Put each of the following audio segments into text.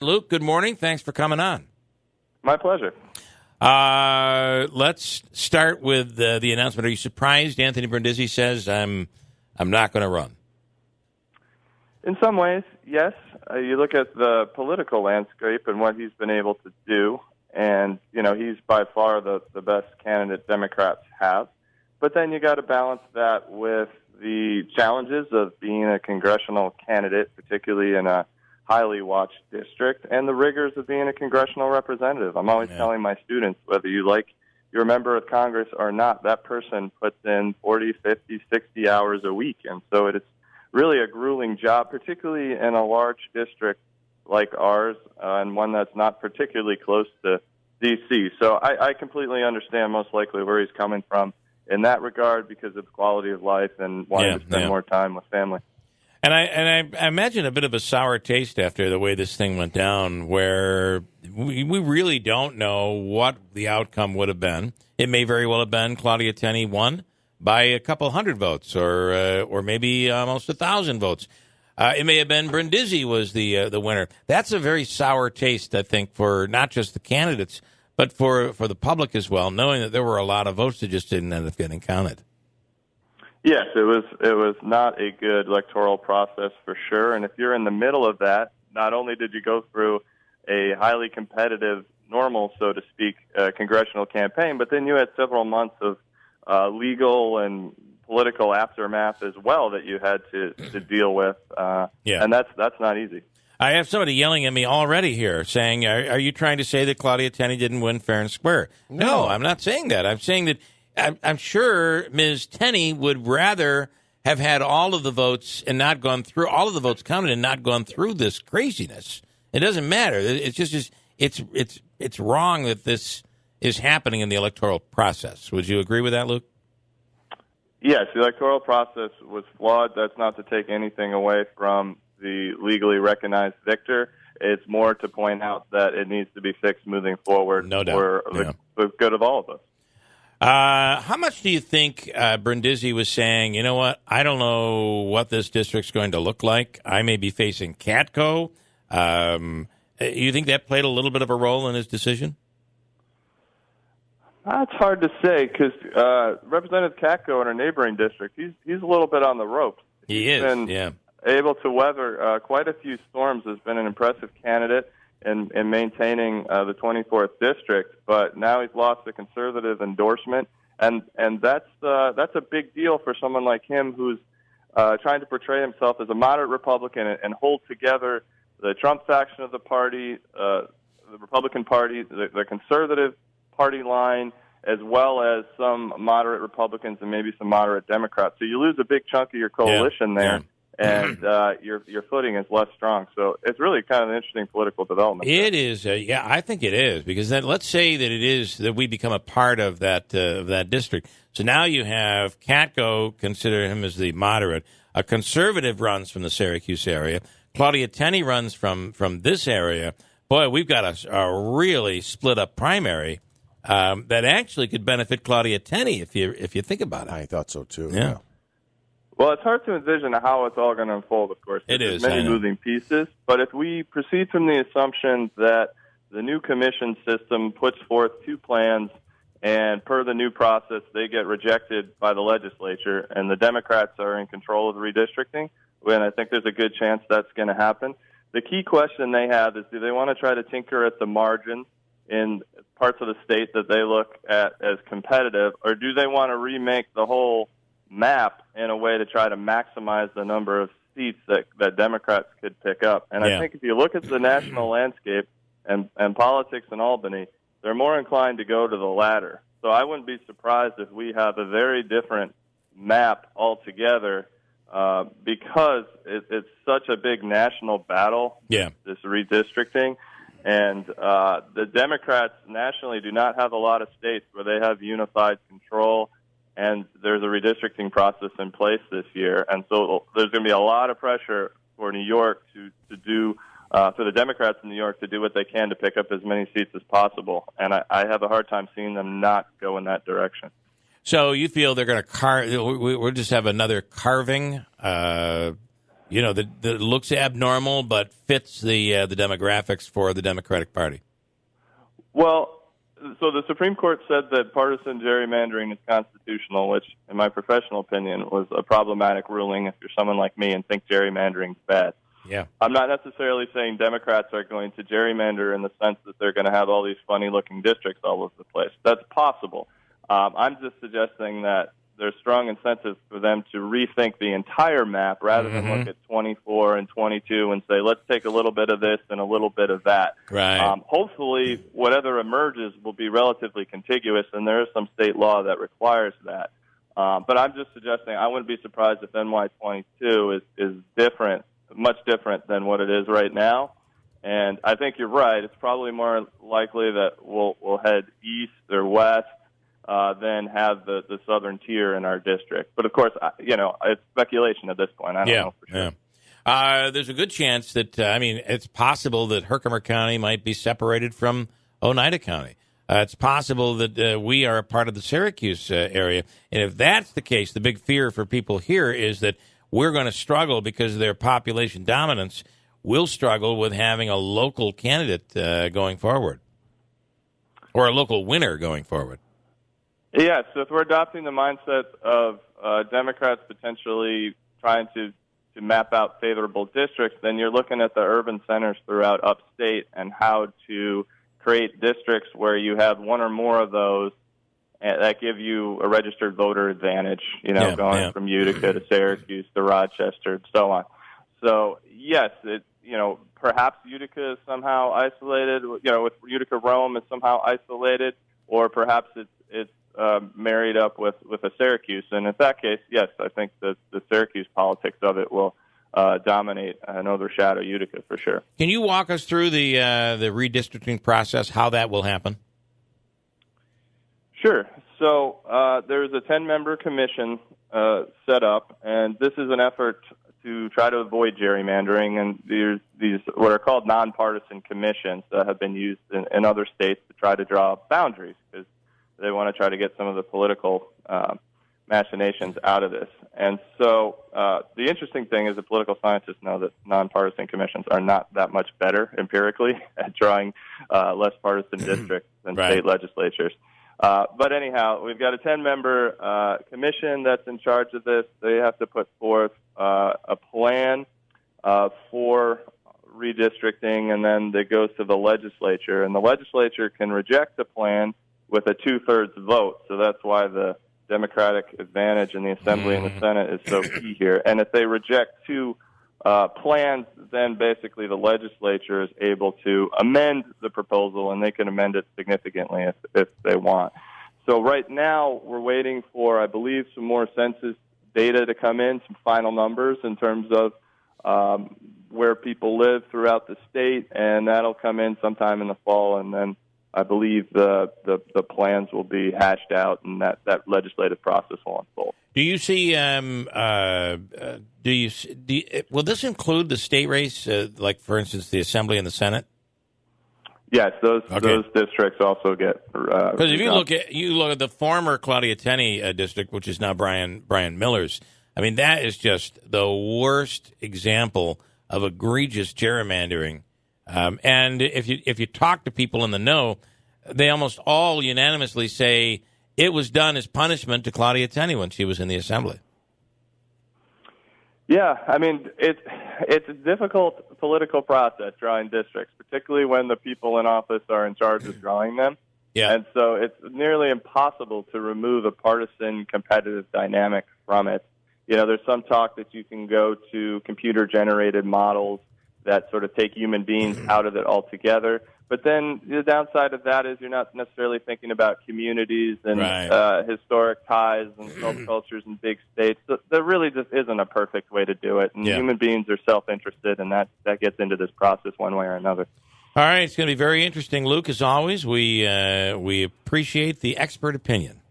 Luke, good morning. Thanks for coming on. My pleasure. Let's start with the announcement. Are you surprised Anthony Brindisi says, I'm not going to run? In some ways, yes. You look at the political landscape and what he's been able to do, and, he's by far the best candidate Democrats have. But then you got to balance that with the challenges of being a congressional candidate, particularly in a highly watched district, and the rigors of being a congressional representative. I'm always telling my students, whether you're a member of Congress or not, that person puts in 40, 50, 60 hours a week. And so it's really a grueling job, particularly in a large district like ours, and one that's not particularly close to D.C. So I completely understand most likely where he's coming from in that regard because of quality of life and wanting to spend more time with family. And I imagine a bit of a sour taste after the way this thing went down, where we really don't know what the outcome would have been. It may very well have been Claudia Tenney won by a couple hundred votes, or maybe almost 1,000 votes. It may have been Brindisi was the winner. That's a very sour taste, I think, for not just the candidates, but for the public as well, knowing that there were a lot of votes that just didn't end up getting counted. Yes, it was not a good electoral process for sure. And if you're in the middle of that, not only did you go through a highly competitive, normal, so to speak, congressional campaign, but then you had several months of legal and political aftermath as well that you had to deal with. And that's not easy. I have somebody yelling at me already here saying, are you trying to say that Claudia Tenney didn't win fair and square? No, I'm not saying that. I'm saying that I'm sure Ms. Tenney would rather have had all of the votes and not gone through all of the votes counted and not gone through this craziness. It doesn't matter. It's just it's wrong that this is happening in the electoral process. Would you agree with that, Luke? Yes, the electoral process was flawed. That's not to take anything away from the legally recognized victor. It's more to point out that it needs to be fixed moving forward for the good of all of us. How much do you think Brindisi was saying, you know what, I don't know what this district's going to look like. I may be facing Katko. You think that played a little bit of a role in his decision? It's hard to say because Representative Katko in our neighboring district, he's a little bit on the ropes. He's been able to weather quite a few storms, has been an impressive candidate in maintaining the 24th district, but now he's lost the conservative endorsement, and that's a big deal for someone like him who's trying to portray himself as a moderate Republican and hold together the Trump faction of the party, the Republican Party, the conservative party line, as well as some moderate Republicans and maybe some moderate Democrats. So you lose a big chunk of your coalition there. And your footing is less strong. So it's really kind of an interesting political development. It is. I think it is. Because then let's say that it is that we become a part of that district. So now you have Katko, consider him as the moderate. A conservative runs from the Syracuse area. Claudia Tenney runs from this area. Boy, we've got a really split-up primary that actually could benefit Claudia Tenney if you think about it. I thought so, too. Yeah. Well, it's hard to envision how it's all going to unfold, of course. There's many moving pieces. But if we proceed from the assumption that the new commission system puts forth two plans, and per the new process, they get rejected by the legislature, and the Democrats are in control of the redistricting, then I think there's a good chance that's going to happen. The key question they have is, do they want to try to tinker at the margins in parts of the state that they look at as competitive, or do they want to remake the whole map in a way to try to maximize the number of seats that Democrats could pick up? And I think if you look at the national landscape and politics in Albany, they're more inclined to go to the latter. So I wouldn't be surprised if we have a very different map altogether because it's such a big national battle, this redistricting. And the Democrats nationally do not have a lot of states where they have unified control, and there's a redistricting process in place this year. And so there's going to be a lot of pressure for New York to do, for the Democrats in New York to do what they can to pick up as many seats as possible. And I have a hard time seeing them not go in that direction. So you feel they're going to we'll just have another carving that looks abnormal but fits the demographics for the Democratic Party? Well, so the Supreme Court said that partisan gerrymandering is constitutional, which, in my professional opinion, was a problematic ruling if you're someone like me and think gerrymandering is bad. Yeah. I'm not necessarily saying Democrats are going to gerrymander in the sense that they're going to have all these funny-looking districts all over the place. That's possible. I'm just suggesting that there's strong incentives for them to rethink the entire map rather than look at 24 and 22 and say, let's take a little bit of this and a little bit of that. Right. Hopefully, whatever emerges will be relatively contiguous, and there is some state law that requires that. But I'm just suggesting I wouldn't be surprised if NY22 is different, much different than what it is right now. And I think you're right. It's probably more likely that we'll head east or west than have the southern tier in our district. But, of course, it's speculation at this point. I don't know for sure. Yeah. There's a good chance that, it's possible that Herkimer County might be separated from Oneida County. It's possible that we are a part of the Syracuse area. And if that's the case, the big fear for people here is that we're going to struggle because of their population dominance. We'll struggle with having a local candidate going forward or a local winner going forward. Yeah, so if we're adopting the mindset of Democrats potentially trying to map out favorable districts, then you're looking at the urban centers throughout upstate and how to create districts where you have one or more of those that give you a registered voter advantage, going from Utica to Syracuse to Rochester and so on. So, yes, perhaps Utica is somehow isolated, with Utica-Rome is somehow isolated, or perhaps it's married up with a Syracuse. And in that case, yes, I think the Syracuse politics of it will dominate and overshadow Utica for sure. Can you walk us through the redistricting process, how that will happen? Sure. So there's a 10-member commission set up, and this is an effort to try to avoid gerrymandering. And there's these what are called nonpartisan commissions that have been used in other states to try to draw boundaries because they want to try to get some of the political machinations out of this. And so the interesting thing is that political scientists know that nonpartisan commissions are not that much better empirically at drawing less partisan districts than state legislatures. But anyhow, we've got a 10-member commission that's in charge of this. They have to put forth a plan for redistricting, and then it goes to the legislature. And the legislature can reject the plan with a 2/3 vote. So that's why the Democratic advantage in the Assembly and the Senate is so key here. And if they reject two plans, then basically the legislature is able to amend the proposal, and they can amend it significantly if they want. So right now we're waiting for, I believe, some more census data to come in, some final numbers in terms of where people live throughout the state, and that'll come in sometime in the fall, and then I believe the plans will be hashed out, and that legislative process will unfold. Do you see? Will this include the state race, like for instance, the Assembly and the Senate? Yes, those districts also get. Because if you look at the former Claudia Tenney district, which is now Brian Miller's, I mean that is just the worst example of egregious gerrymandering. And if you talk to people in the know, they almost all unanimously say it was done as punishment to Claudia Tenney when she was in the Assembly. Yeah, I mean, it's a difficult political process drawing districts, particularly when the people in office are in charge of drawing them. Yeah. And so it's nearly impossible to remove a partisan competitive dynamic from it. There's some talk that you can go to computer-generated models that sort of take human beings out of it altogether. But then the downside of that is you're not necessarily thinking about communities and historic ties and subcultures in big states. So there really just isn't a perfect way to do it. And human beings are self-interested, and that gets into this process one way or another. All right, it's going to be very interesting, Luke. As always, we appreciate the expert opinion.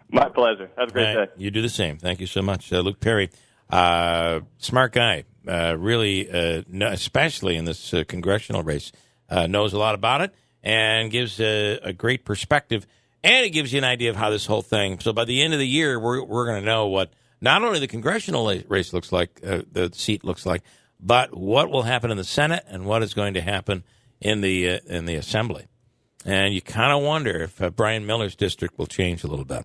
My pleasure. Have a great day. You do the same. Thank you so much. Luke Perry, smart guy, really, especially in this congressional race, knows a lot about it and gives a great perspective. And it gives you an idea of how this whole thing. So by the end of the year, we're going to know what not only the congressional race looks like, the seat looks like, but what will happen in the Senate and what is going to happen in the Assembly. And you kind of wonder if Brian Miller's district will change a little bit.